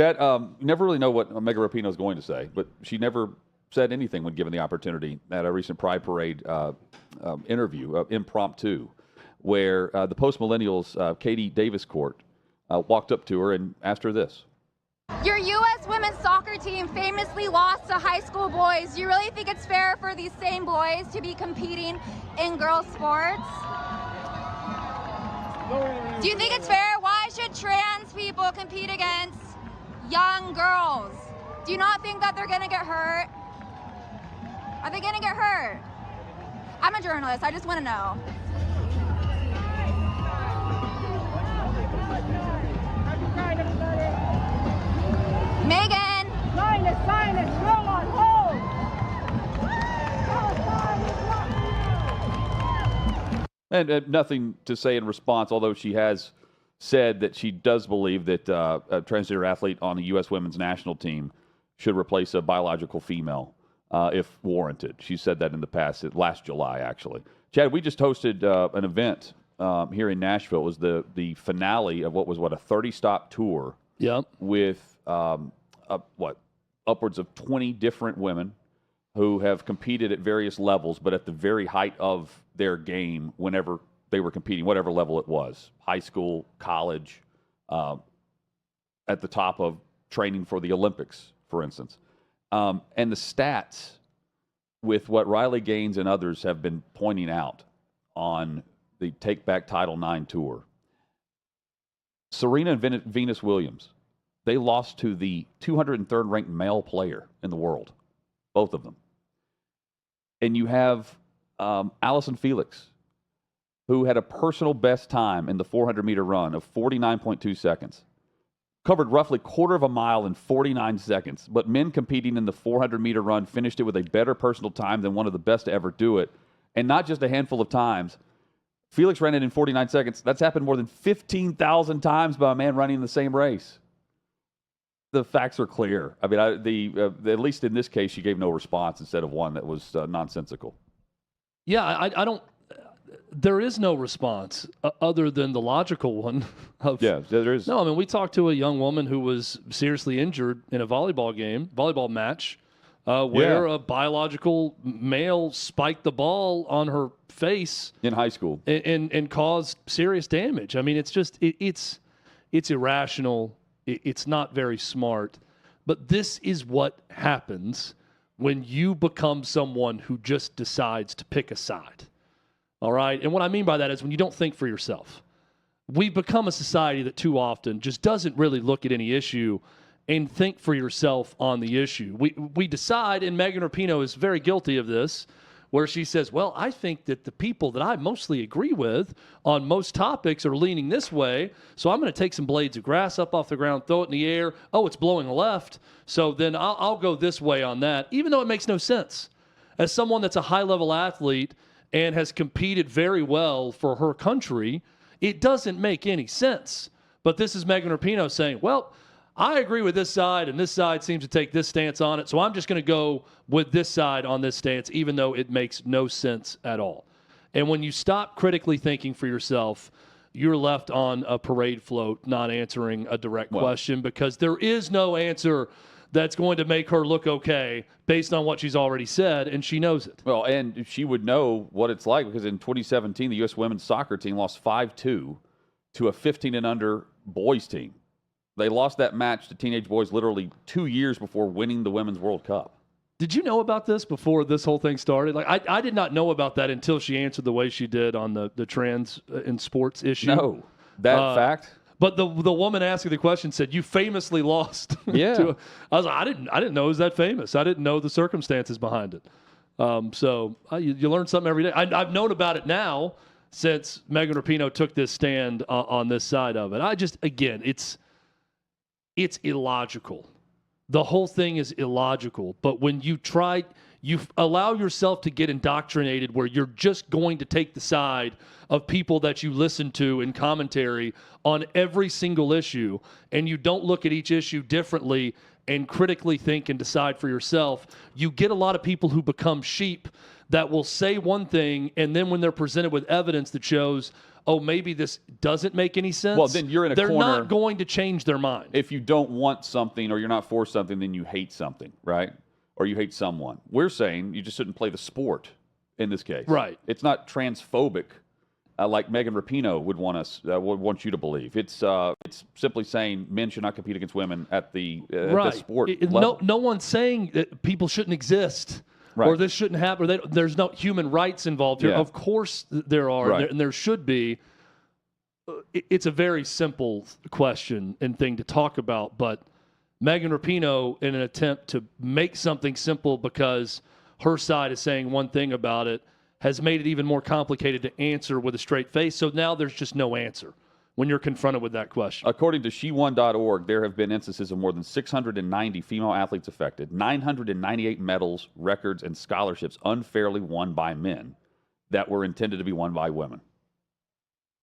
Chad, you never really know what Megan Rapinoe is going to say, but she never said anything when given the opportunity at a recent Pride Parade interview, impromptu, where the post-millennials, Katie Davis-Court, walked up to her and asked her this. Your U.S. women's soccer team famously lost to high school boys. Do you really think it's fair for these same boys to be competing in girls' sports? Do you think it's fair? Why should trans people compete against young girls? Do you not think that they're going to get hurt? Are they going to get hurt? I'm a journalist. I just want to know. Megan! Sign it, go on, hold! And nothing to say in response, although she has said that she does believe that a transgender athlete on the U.S. women's national team should replace a biological female if warranted. She said that in the past, last July, actually. Chad, we just hosted an event here in Nashville. It was the finale of what was, a 30-stop tour. Yep. With upwards of 20 different women who have competed at various levels, but at the very height of their game whenever they were competing, whatever level it was, high school, college, at the top of training for the Olympics, for instance. And the stats with what Riley Gaines and others have been pointing out on the Take Back Title IX tour. Serena and Venus Williams, they lost to the 203rd ranked male player in the world, both of them. And you have Allison Felix, who had a personal best time in the 400-meter run of 49.2 seconds. Covered roughly quarter of a mile in 49 seconds. But men competing in the 400-meter run finished it with a better personal time than one of the best to ever do it. And not just a handful of times. Felix ran it in 49 seconds. That's happened more than 15,000 times by a man running the same race. The facts are clear. I mean, at least in this case, she gave no response instead of one that was nonsensical. Yeah, I don't. There is no response other than the logical one. Yeah, there is. No, I mean, we talked to a young woman who was seriously injured in a volleyball match, where a biological male spiked the ball on her face in high school and caused serious damage. I mean, it's just it's irrational. It's not very smart, but this is what happens when you become someone who just decides to pick a side. All right? And what I mean by that is when you don't think for yourself. We've become a society that too often just doesn't really look at any issue and think for yourself on the issue. We decide, and Megan Rapinoe is very guilty of this, where she says, well, I think that the people that I mostly agree with on most topics are leaning this way, so I'm going to take some blades of grass up off the ground, throw it in the air. Oh, it's blowing left, so then I'll go this way on that, even though it makes no sense. As someone that's a high-level athlete and has competed very well for her country, it doesn't make any sense. But this is Megan Rapinoe saying, well, I agree with this side, and this side seems to take this stance on it, so I'm just going to go with this side on this stance, even though it makes no sense at all. And when you stop critically thinking for yourself, you're left on a parade float not answering a direct question because there is no answer that's going to make her look okay based on what she's already said, and she knows it. Well, and she would know what it's like because in 2017, the U.S. women's soccer team lost 5-2 to a 15-and-under boys team. They lost that match to teenage boys literally 2 years before winning the Women's World Cup. Did you know about this before this whole thing started? Like, I did not know about that until she answered the way she did on the trans in sports issue. No, that fact. But the woman asking the question said, "You famously lost." Yeah. I was like, I didn't know it was that famous. I didn't know the circumstances behind it. So you learn something every day. I've known about it now since Megan Rapinoe took this stand on this side of it. It's illogical. The whole thing is illogical. But when you allow yourself to get indoctrinated where you're just going to take the side of people that you listen to in commentary on every single issue, and you don't look at each issue differently and critically think and decide for yourself, you get a lot of people who become sheep that will say one thing, and then when they're presented with evidence that shows, oh, maybe this doesn't make any sense. Well, then you're in a They're corner. not going to change their mind. If you don't want something or you're not for something, then you hate something, right? Or you hate someone. We're saying you just shouldn't play the sport in this case. Right. It's not transphobic like Megan Rapinoe would want you to believe. It's simply saying men should not compete against women at the sport level. No one's saying that people shouldn't exist. Right. Or this shouldn't happen. Or there's no human rights involved here. Yeah. Of course there are, Right. and there should be. It's a very simple question and thing to talk about, but Megan Rapinoe, in an attempt to make something simple because her side is saying one thing about it, has made it even more complicated to answer with a straight face. So now there's just no answer when you're confronted with that question. According to SheWon.org, there have been instances of more than 690 female athletes affected, 998 medals, records, and scholarships unfairly won by men that were intended to be won by women.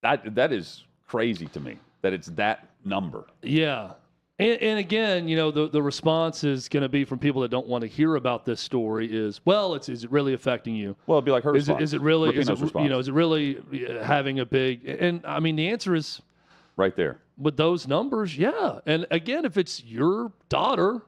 That is crazy to me, that it's that number. Yeah. And again, the response is going to be from people that don't want to hear about this story is, well, is it really affecting you? Well, it'd be like her response. Is it really, Rapinoe's response. Is it really having a big, and I mean, the answer is right there. With those numbers, yeah. And again, if it's your daughter,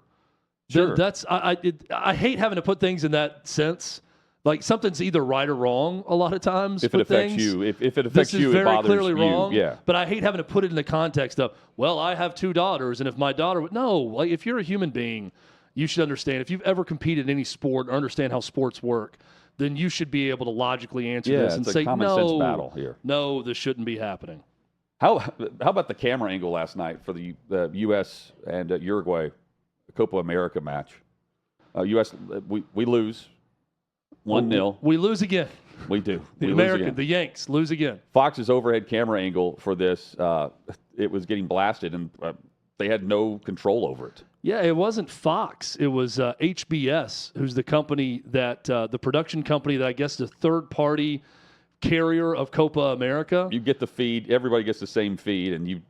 Sure. that's, I hate having to put things in that sense. Like something's either right or wrong a lot of times. If it affects you, if it affects you, it bothers clearly you. wrong. Yeah. But I hate having to put it in the context of, well, I have 2 daughters, and if my daughter would, no, like if you're a human being, you should understand. If you've ever competed in any sport or understand how sports work, then you should be able to logically answer this and it's say, a common sense battle here. No, this shouldn't be happening. How about the camera angle last night for the U.S. and Uruguay Copa America match? U.S. We lose 1-0. We lose again. We do. The Yanks lose again. Fox's overhead camera angle for this, it was getting blasted, and they had no control over it. Yeah, it wasn't Fox. It was HBS, who's the company that, the production company that I guess the third-party carrier of Copa America. You get the feed. Everybody gets the same feed, and you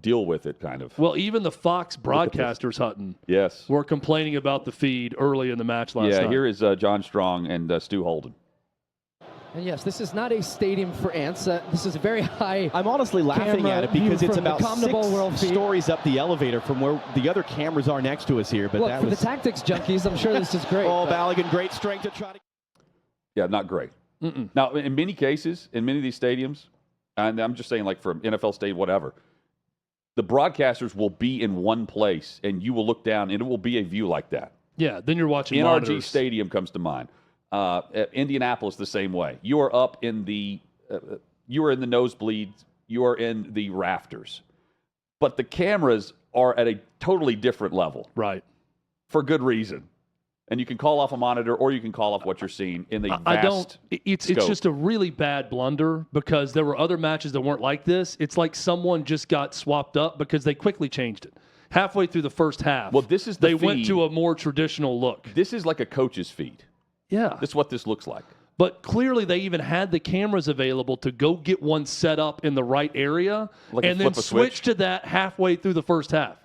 deal with it, kind of. Well, even the Fox broadcasters, Hutton, yes, were complaining about the feed early in the match last night. Yeah, here is John Strong and Stu Holden. And yes, this is not a stadium for ants. This is a very high. I'm honestly laughing at it because it's about 6 feet. stories up the elevator from where the other cameras are next to us here. But Look, for the tactics junkies, I'm sure this is great. Oh, Balogun, great strength to try to. Yeah, not great. Now, in many cases, in many of these stadiums, and I'm just saying like from NFL stadium, whatever, the broadcasters will be in one place, and you will look down, and it will be a view like that. Yeah, then you're watching NRG monitors. Stadium comes to mind. Indianapolis the same way. You are up in the nosebleeds. You are in the rafters, but the cameras are at a totally different level, right? For good reason. And you can call off a monitor, or you can call off what you're seeing in the vast It's scope. just a really bad blunder because there were other matches that weren't like this. It's like someone just got swapped up because they quickly changed it halfway through the first half. Well, this is they went to a more traditional look. This is like a coach's feed. Yeah, this is what this looks like. But clearly, they even had the cameras available to go get one set up in the right area and then switch to that halfway through the first half.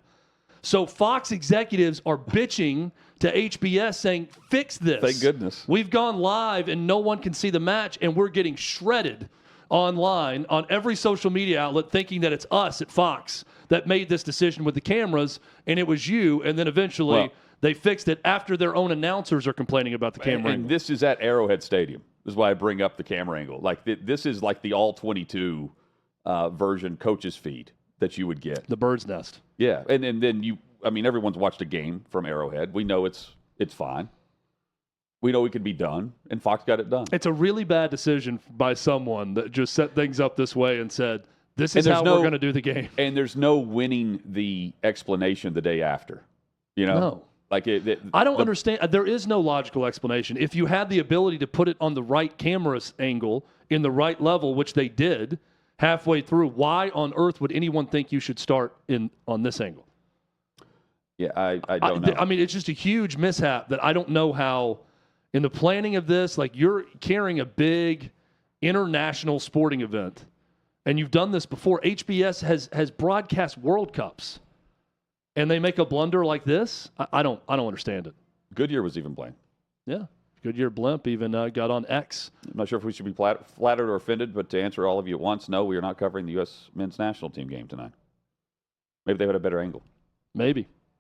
So Fox executives are bitching to HBS saying, fix this. Thank goodness. We've gone live and no one can see the match, and we're getting shredded online on every social media outlet thinking that it's us at Fox that made this decision with the cameras, and it was you, and then eventually they fixed it after their own announcers are complaining about the camera angle. And this is at Arrowhead Stadium. This is why I bring up the camera angle. Like this is like the all-22 version coach's feed that you would get. The bird's nest. Yeah, and then everyone's watched a game from Arrowhead. We know it's fine. We know it can be done, and Fox got it done. It's a really bad decision by someone that just set things up this way and said, this is how we're going to do the game. And there's no winning the explanation the day after. No. Like I don't understand. There is no logical explanation. If you had the ability to put it on the right camera angle in the right level, which they did halfway through, why on earth would anyone think you should start on this angle? Yeah, I don't know. I mean, it's just a huge mishap that I don't know how, in the planning of this, like you're carrying a big international sporting event, and you've done this before. HBS has broadcast World Cups, and they make a blunder like this. I don't understand it. Goodyear was even blamed. Yeah. Goodyear Blimp even got on X. I'm not sure if we should be flattered or offended, but to answer all of you at once, no, we are not covering the U.S. men's national team game tonight. Maybe they had a better angle. Maybe.